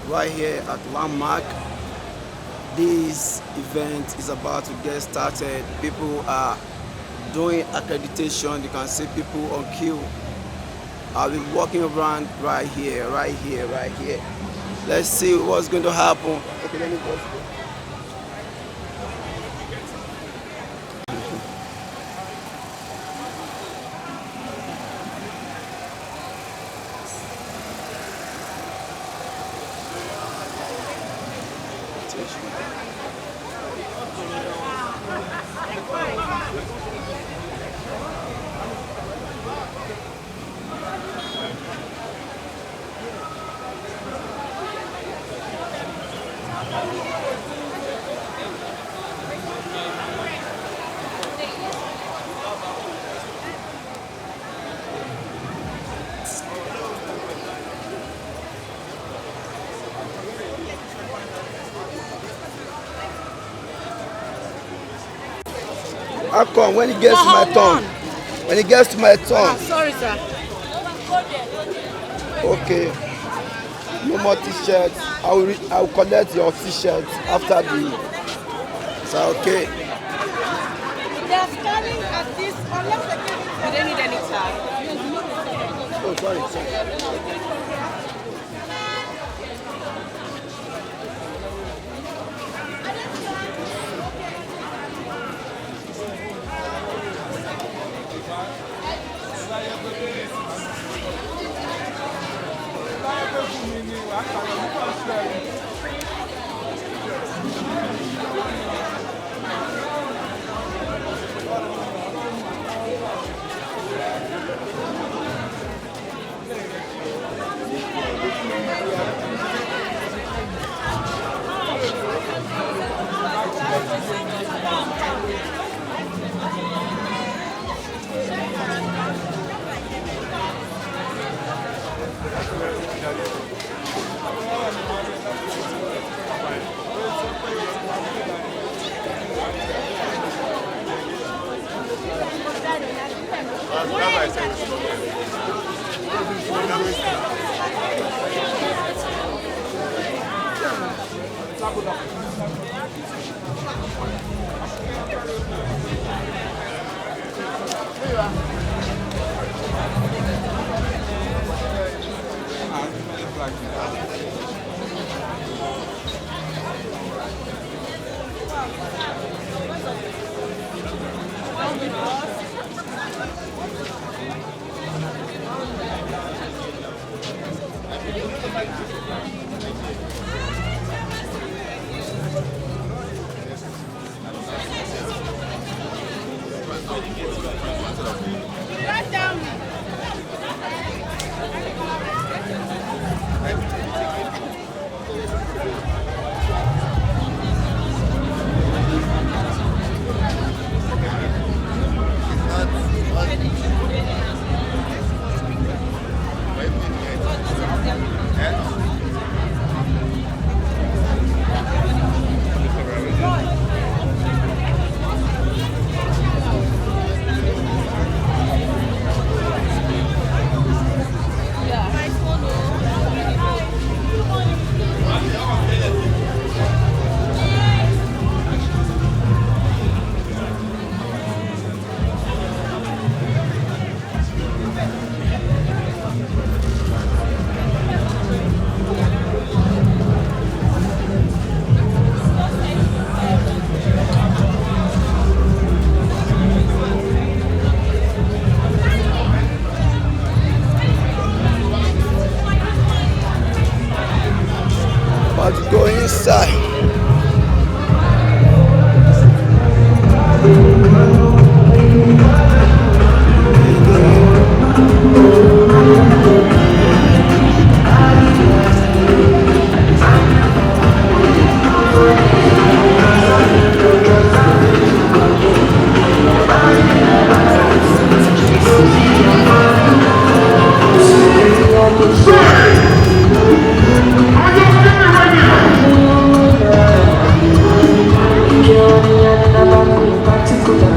right here at Landmark. This event is about to get started. People are doing accreditation. You can see people on queue. I'll be walking around right here, right here, right here. Let's see what's going to happen. Okay, let me go. How come when it gets to my turn? When it gets to my turn, Sorry, sir. okay, no more t-shirts. I will collect your t-shirts after the. So okay. They are scanning at this unless they give it. Do they need any tag? Oh, sorry.